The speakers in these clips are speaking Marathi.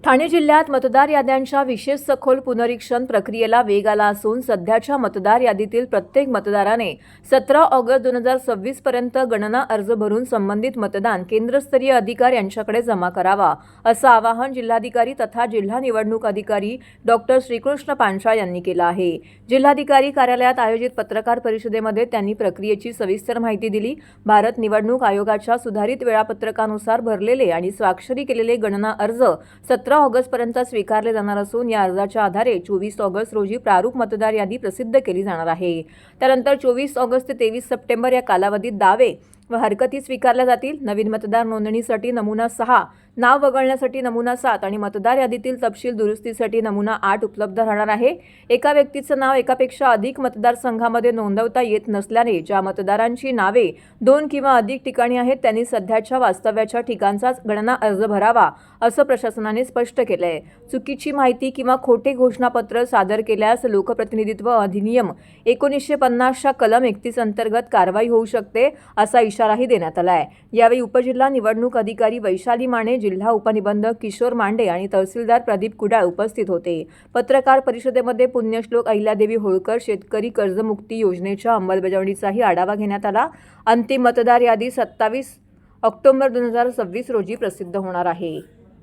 ठाणे जिल्ह्यात मतदार याद्यांच्या विशेष सखोल पुनरीक्षण प्रक्रियेला वेग आला असून सध्याच्या मतदार यादीतील प्रत्येक मतदाराने 17 ऑगस्ट 2026 पर्यंत गणना अर्ज भरून संबंधित मतदान केंद्रस्तरीय अधिकारी यांच्याकडे जमा करावा असं आवाहन जिल्हाधिकारी तथा जिल्हा निवडणूक अधिकारी डॉक्टर श्रीकृष्ण पांचाळ यांनी केलं आहे। जिल्हाधिकारी कार्यालयात आयोजित पत्रकार परिषदेमध्ये त्यांनी प्रक्रियेची सविस्तर माहिती दिली। भारत निवडणूक आयोगाच्या सुधारित वेळापत्रकानुसार भरलेले आणि स्वाक्षरी केलेले गणना अर्ज 17 ऑगस्ट पर्यंत स्वीकारले जाणार असून या अर्जाच्या आधारे 24 ऑगस्ट रोजी प्रारूप मतदार यादी प्रसिद्ध केली जाणार आहे। त्यानंतर 24 ऑगस्ट ते 23 सप्टेंबर या कालावधीत दावे व हरकती स्वीकारल्या जातील। नवीन मतदार नोंदणीसाठी नमुना 6, नाव वगळण्यासाठी नमुना 7 आणि मतदार यादीतील तपशील दुरुस्तीसाठी नमुना 8 उपलब्ध राहणार आहे। एका व्यक्तीचं नाव एकापेक्षा अधिक मतदारसंघामध्ये नोंदवता येत नसल्याने ज्या मतदारांची नावे 2 किंवा अधिक ठिकाणी आहेत त्यांनी सध्याच्या वास्तव्याच्या ठिकाणचाच गणना अर्ज भरावा असं प्रशासनाने स्पष्ट केलंय। चुकीची माहिती किंवा खोटे घोषणापत्र सादर केल्यास लोकप्रतिनिधित्व अधिनियम 1950च्या कलम 31 अंतर्गत कारवाई होऊ शकते असा इशाराही देण्यात आलाय। यावेळी उपजिल्हा निवडणूक अधिकारी वैशाली माने, जिल्हा उपनिबंधक किशोर मांडे आणि तहसीलदार प्रदीप कुडाळ उपस्थित होते। पत्रकार परिषदेमध्ये पुण्यश्लोक अहिल्यादेवी होळकर शेतकरी कर्जमुक्ती योजनेच्या अंमलबजावणीचाही आढावा घेण्यात आला। अंतिम मतदार यादी 27 ऑक्टोबर 2026 रोजी प्रसिद्ध होणार आहे।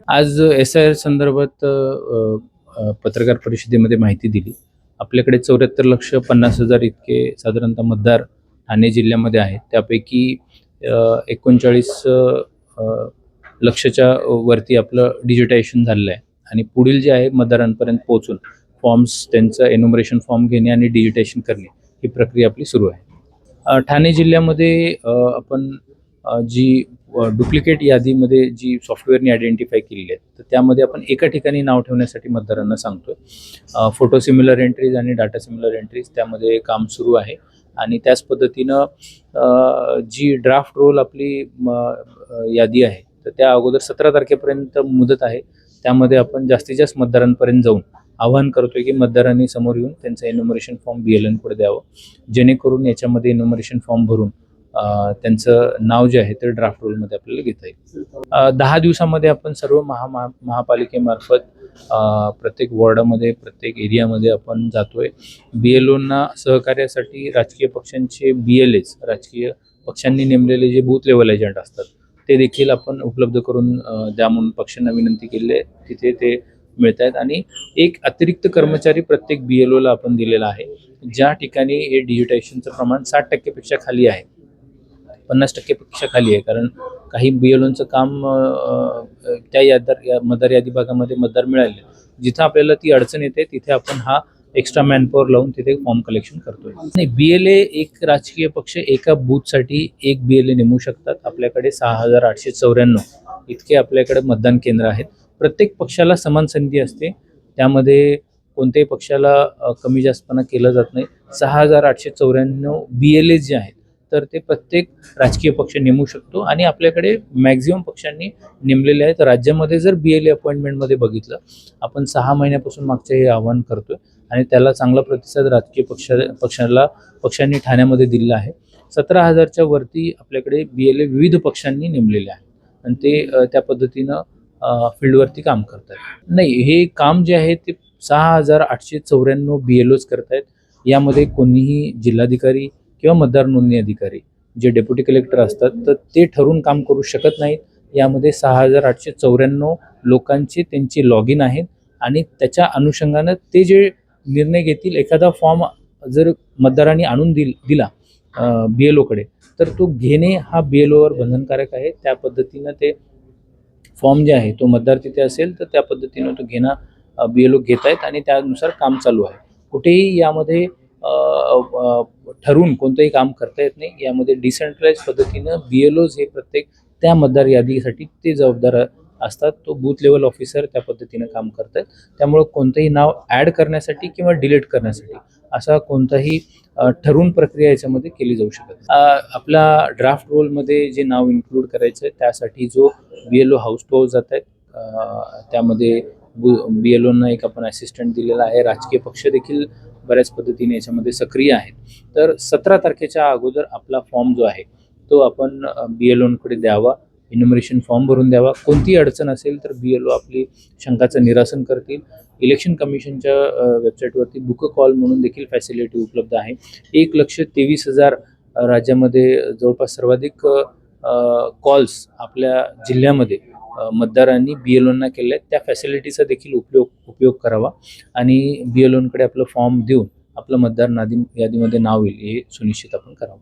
आज SIR संदर्भात पत्रकार परिषदेमध्ये माहिती दिली। आपल्याकडे 74,50,000 इतके साधारणतः मतदार ठाणे जिल्ह्यामध्ये आहेत। त्यापैकी 39 लक्षच्या वरती आपलं डिजिटायझेशन झालेलं आहे आणि पुढील जे आहे मतदारांपर्यंत पोहोचून फॉर्म्स त्यांचं एन्युमरेशन फॉर्म घेणे आणि डिजिटायझेशन करणे ही प्रक्रिया आपली सुरू आहे। ठाणे जिल्ह्यामध्ये आपण जी डुप्लिकेट यादीमध्ये जी सॉफ्टवेअरने आयडेंटिफाय केलेली आहे तर त्यामध्ये आपण एका ठिकाणी नाव ठेवण्यासाठी मतदारांना सांगतोय। फोटो सिम्युलर एंट्रीज आणि डाटा सिम्युलर एंट्रीज त्यामध्ये काम सुरू आहे आणि त्याच पद्धतीनं जी ड्राफ्ट रोल आपली यादी आहे तर त्या अगोदर 17 तारखेपर्यंत मुदत आहे। त्यामध्ये आपण जास्तीत जास्त मतदारांपर्यंत जाऊन आवाहन करतोय की मतदारांनी समोर येऊन त्यांचं एन्युमरेशन फॉर्म BLN कडे द्यावं, जेणेकरून याच्यामध्ये एन्युमरेशन फॉर्म भरून त्यांचं नाव जे आहे ते ड्राफ्ट रोलमध्ये आपल्याला घेता येईल। 10 दिवसामध्ये आपण सर्व महापालिकेमार्फत प्रत्येक वॉर्डामध्ये प्रत्येक एरियामध्ये आपण जातोय। BLOंना सहकार्यासाठी राजकीय पक्षांचे BLAs, राजकीय पक्षांनी नेमलेले जे बूथ लेवल एजंट असतात ते देखील आपण उपलब्ध करून द्या म्हणून पक्षांना विनंती केली आहे। तिथे ते मिळत आहेत आणि एक अतिरिक्त कर्मचारी प्रत्येक BLOला आपण दिलेला आहे। ज्या ठिकाणी हे डिजिटायझेशनचं प्रमाण 60% पेक्षा खाली आहे, 50% पेक्षा खाली आहे, कारण काही BLOंचं काम त्या मतदार यादी भागामध्ये मतदार मिळाले जिथं आपल्याला ती अडचण येते तिथे आपण हा एक्स्ट्रा मॅनपॉवर लावून तिथे फॉर्म कलेक्शन करतोय। नाही, BLA एक राजकीय पक्ष एका बूथसाठी एक BLA नेमू शकतात। आपल्याकडे 6,894 इतके आपल्याकडे मतदान केंद्र आहेत। प्रत्येक पक्षाला समान संधी असते, त्यामध्ये कोणत्याही पक्षाला कमी जास्तपणा केला जात नाही। 6,894 BLA जे आहेत तर ते प्रत्येक राजकीय पक्ष नेमू शकतो आणि आपल्याकडे मॅक्झिमम पक्षांनी नेमलेले आहेत। राज्यामध्ये जर BLA अपॉइंटमेंटमध्ये बघितलं आपण 6 महिन्यापासून मागचे हे आवाहन करतोय आणि त्याला चांगला प्रतिसाद राजकीय पक्षांनी ठाण्यामध्ये दिलेला आहे। 17,000च्या वरती आपल्याकडे BLA विविध पक्षांनी नेमलेले आहे आणि ते त्या पद्धतीनं फील्डवरती काम करतात। नाही, हे काम जे आहे ते 6,894 BLOs करतायत। यामध्ये कोणीही जिल्हाधिकारी किंवा मतदार नोंदणी अधिकारी जे डेप्युटी कलेक्टर असतात तर ते ठरवून काम करू शकत नाहीत। यामध्ये 6,894 लोकांचे त्यांचे लॉग इन आहेत आणि त्याच्या अनुषंगानं ते जे निर्णय घेतील, एखादा फॉर्म जर मतदारांनी आणून दिला BLOकडे तर तो घेणे हा BLOवर बंधनकारक आहे। त्या पद्धतीनं ते फॉर्म जे आहे तो मतदार तिथे असेल तर त्या पद्धतीनं तो घेणं BLO घेत आहेत आणि त्यानुसार काम चालू आहे। कुठेही यामध्ये ठरवून कोणतंही काम करता येत नाही। यामध्ये डिसेंट्रलाइज पद्धतीनं BLOs हे प्रत्येक त्या मतदार यादीसाठी ते जबाबदार असतात। तो बूथ लेवल ऑफिसर त्या पद्धतीनं काम करतात। त्यामुळे कोणतंही नाव ॲड करण्यासाठी किंवा डिलीट करण्यासाठी असा कोणताही ठरवून प्रक्रिया याच्यामध्ये केली जाऊ शकत। आपला ड्राफ्ट रोलमध्ये जे नाव इन्क्लूड करायचं आहे त्यासाठी जो BLO हाऊस टू हाऊस जात आहेत त्यामध्ये BLOंना एक आपण असिस्टंट दिलेला आहे। राजकीय पक्ष देखील बऱ्याच पद्धतीने याच्यामध्ये सक्रिय आहेत। तर 17 तारखेच्या अगोदर आपला फॉर्म जो आहे तो आपण BLOंकडे द्यावा इन्युमरेशन फॉर्म भरून द्यावा. कोणतीही अडचण असेल तर BLO आपली शंकाचं निरासन करतील. इलेक्शन कमिशनच्या वेबसाईटवरती बुक अ कॉल म्हणून देखील फॅसिलिटी उपलब्ध आहे. 1,23,000 राज्यामध्ये जवळपास सर्वाधिक कॉल्स आपल्या जिल्ह्यामध्ये मतदारांनी BLOंना केले आहेत. त्या फॅसिलिटीचा देखील उपयोग करावा आणि BLOंकडे आपलं फॉर्म देऊन आपलं मतदार यादीमध्ये नाव येईल हे सुनिश्चित आपण करावं.